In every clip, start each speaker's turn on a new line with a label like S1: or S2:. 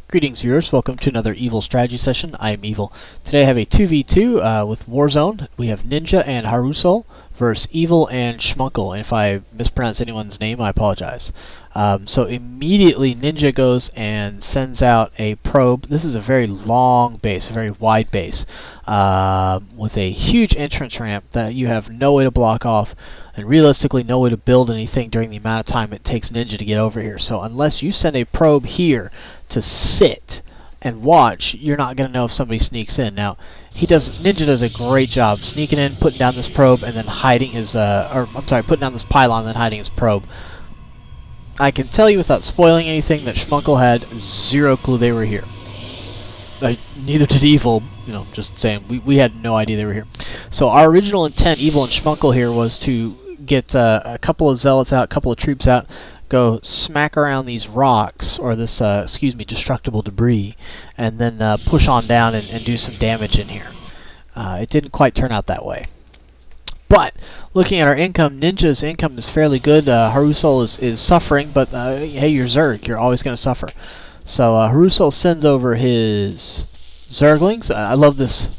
S1: Greetings viewers, welcome to another Evil strategy session. I am Evil. Today I have a 2v2 with Warzone. We have Ninja and Harusol versus Evil and Schmunkel. And if I mispronounce anyone's name, I apologize. So immediately Ninja goes and sends out a probe. This is a very long base, a very wide base, with a huge entrance ramp that you have no way to block off, and realistically no way to build anything during the amount of time it takes Ninja to get over here. So unless you send a probe here to sit and watch, you're not going to know if somebody sneaks in. Now, Ninja does a great job sneaking in, putting down this probe, and then hiding his, putting down this pylon and then hiding his probe. I can tell you without spoiling anything that Schmunkel had zero clue they were here. Neither did Evil, just saying. We had no idea they were here. So our original intent, Evil and Schmunkel here, was to get a couple of zealots out, a couple of troops out, go smack around these rocks, or this, destructible debris, and then push on down and do some damage in here. It didn't quite turn out that way. But, looking at our income, Ninja's income is fairly good. Harusol is suffering, but hey, you're Zerg. You're always going to suffer. So Harusol sends over his Zerglings. I love this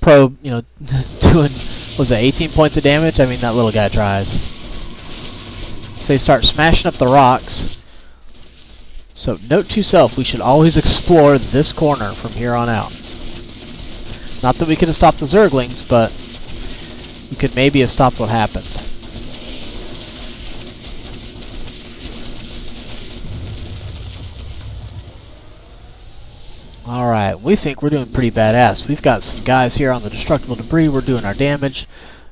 S1: probe, doing, was it 18 points of damage? I mean, that little guy tries. So they start smashing up the rocks. So note to self, we should always explore this corner from here on out. Not that we could have stopped the Zerglings, but we could maybe have stopped what happened. Alright, we think we're doing pretty badass. We've got some guys here on the destructible debris. We're doing our damage.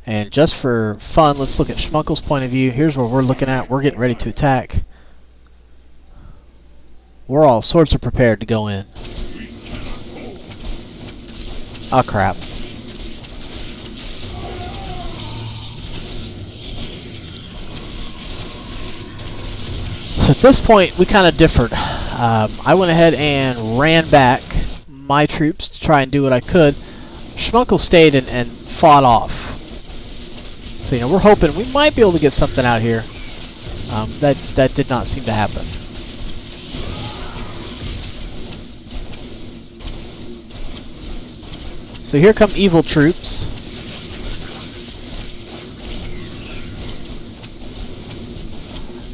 S1: And just for fun, let's look at Schmunkel's point of view. Here's where we're looking at. We're getting ready to attack. We're all sorts of prepared to go in. Oh, crap. So at this point, we kind of differed. I went ahead and ran back my troops to try and do what I could. Schmunkel stayed and fought off. So, we're hoping we might be able to get something out here. That did not seem to happen. So here come Evil troops.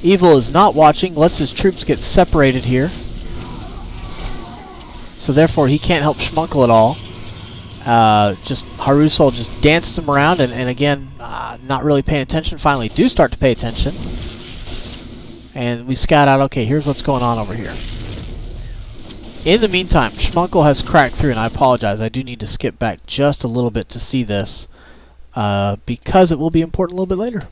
S1: Evil is not watching, lets his troops get separated here. So therefore he can't help Schmunkel at all. Harusol just dances him around, and again, not really paying attention. Finally do start to pay attention. And we scout out, okay, here's what's going on over here. In the meantime, Schmunkel has cracked through, and I apologize, I do need to skip back just a little bit to see this, because it will be important a little bit later.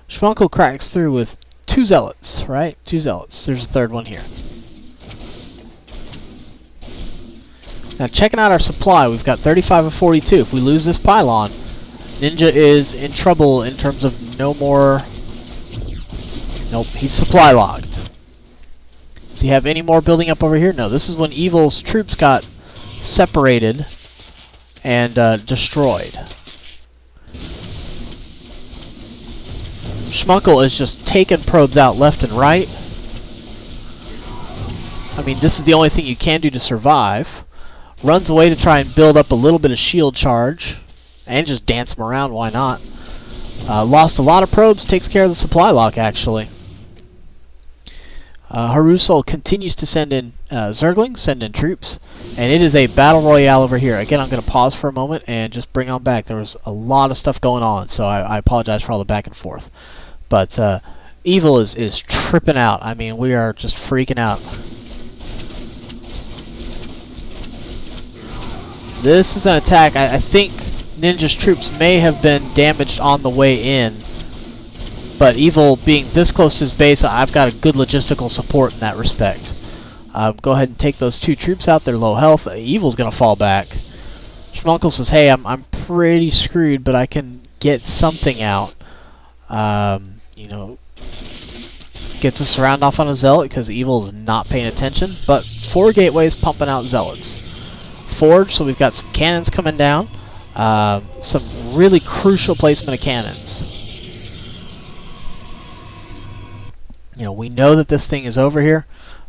S1: Schmunkel cracks through with 2 zealots, right? 2 zealots. There's a third one here. Now, checking out our supply, we've got 35 of 42. If we lose this pylon, Ninja is in trouble in terms of no more... Nope, he's supply locked. Does he have any more building up over here? No, this is when Evil's troops got separated and destroyed. Schmunkel is just taking probes out left and right. I mean, this is the only thing you can do to survive. Runs away to try and build up a little bit of shield charge. And just dance him around, why not? Lost a lot of probes, takes care of the supply lock, actually. Harusol continues to send in Zerglings, send in troops. And it is a battle royale over here. Again, I'm going to pause for a moment and just bring on back. There was a lot of stuff going on, so I apologize for all the back and forth. But Evil is tripping out. I mean, we are just freaking out. This is an attack. I think Ninja's troops may have been damaged on the way in. But Evil being this close to his base, I've got a good logistical support in that respect. Go ahead and take those 2 troops out. They're low health. Evil's going to fall back. Schmunkel says, hey, I'm pretty screwed, but I can get something out. Gets a surround off on a zealot because Evil is not paying attention. But 4 gateways pumping out zealots. Forge, so we've got some cannons coming down. Some really crucial placement of cannons. We know that this thing is over here.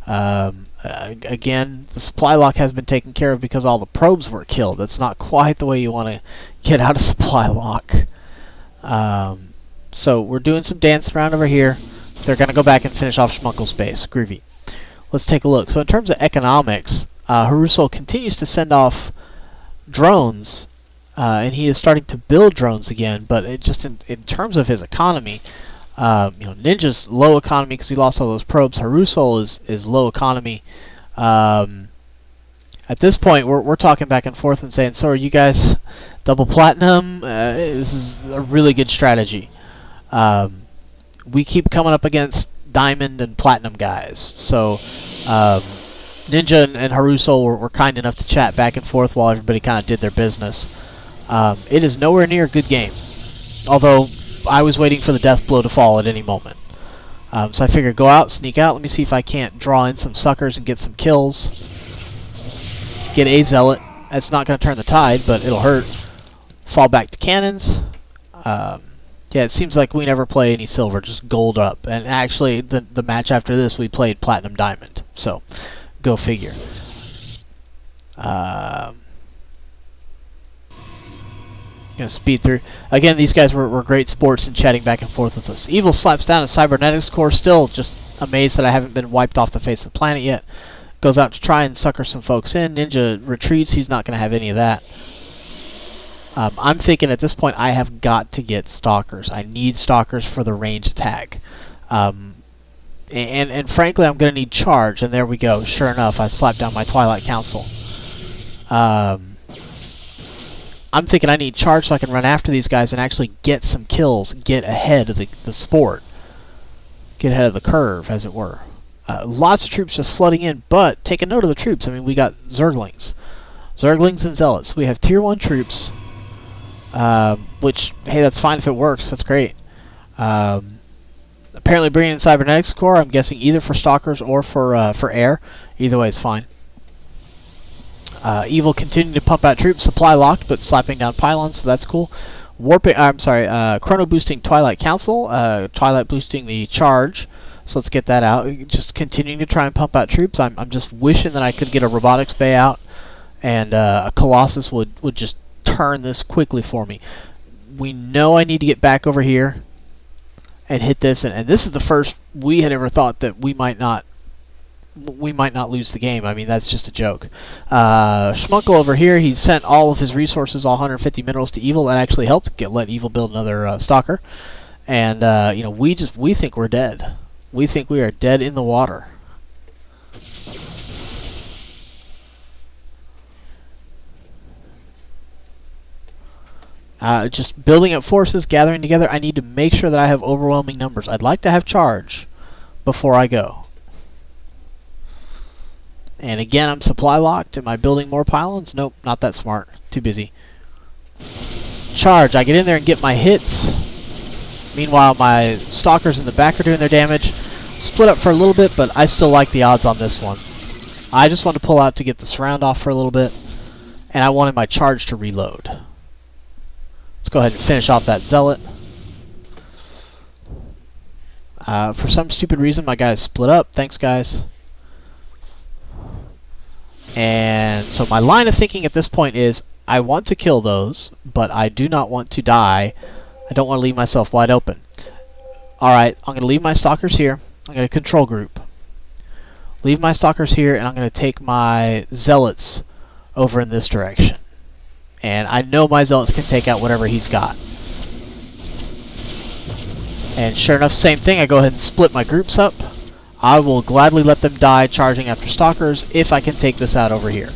S1: Again, the supply lock has been taken care of because all the probes were killed. That's not quite the way you want to get out of supply lock. So we're doing some dancing around over here. They're going to go back and finish off Schmunkel's base. Groovy. Let's take a look. So in terms of economics, Harusol continues to send off drones, and he is starting to build drones again, but it just in terms of his economy, Ninja's low economy because he lost all those probes. Harusol is low economy. At this point, we're talking back and forth and saying, so are you guys double platinum? This is a really good strategy. We keep coming up against diamond and platinum guys. So Ninja and Harusol were kind enough to chat back and forth while everybody kind of did their business. It is nowhere near a good game, although I was waiting for the death blow to fall at any moment. So I figured go out, sneak out, let me see if I can't draw in some suckers and get some kills. Get a zealot. That's not going to turn the tide, but it'll hurt. Fall back to cannons. Yeah, it seems like we never play any silver, just gold up. And actually, the match after this, we played platinum diamond. So, go figure. Gonna speed through. Again, these guys were great sports in chatting back and forth with us. Evil slaps down a cybernetics core, still just amazed that I haven't been wiped off the face of the planet yet. Goes out to try and sucker some folks in. Ninja retreats, he's not going to have any of that. I'm thinking at this point I have got to get stalkers. I need stalkers for the range attack. And frankly, I'm going to need charge, and there we go. Sure enough, I slapped down my Twilight Council. I'm thinking I need charge so I can run after these guys and actually get some kills, get ahead of the sport. Get ahead of the curve, as it were. Lots of troops just flooding in, but take a note of the troops. I mean, we got Zerglings. Zerglings and Zealots. We have Tier 1 troops, which, hey, that's fine if it works. That's great. Apparently bringing in Cybernetics Core, I'm guessing either for Stalkers or for air. Either way is fine. Evil continuing to pump out troops, supply locked, but slapping down pylons, so that's cool. Chrono boosting Twilight Council, Twilight boosting the charge. So let's get that out. Just continuing to try and pump out troops. I'm just wishing that I could get a robotics bay out, and a Colossus would just turn this quickly for me. We know I need to get back over here and hit this, and this is the first we had ever thought that we might not lose the game. I mean, that's just a joke. Schmunkel over here, he sent all of his resources, all 150 minerals to Evil. That actually helped let Evil build another Stalker. And we think we're dead. We think we are dead in the water. Just building up forces, gathering together. I need to make sure that I have overwhelming numbers. I'd like to have charge before I go. And again, I'm supply locked. Am I building more pylons? Nope, not that smart. Too busy. Charge. I get in there and get my hits. Meanwhile, my stalkers in the back are doing their damage. Split up for a little bit, but I still like the odds on this one. I just want to pull out to get the surround off for a little bit, and I wanted my charge to reload. Let's go ahead and finish off that zealot. For some stupid reason, my guys split up. Thanks, guys. And so my line of thinking at this point is, I want to kill those, but I do not want to die. I don't want to leave myself wide open. Alright, I'm going to leave my stalkers here. I'm going to control group. Leave my stalkers here, and I'm going to take my zealots over in this direction. And I know my zealots can take out whatever he's got. And sure enough, same thing. I go ahead and split my groups up. I will gladly let them die charging after stalkers if I can take this out over here.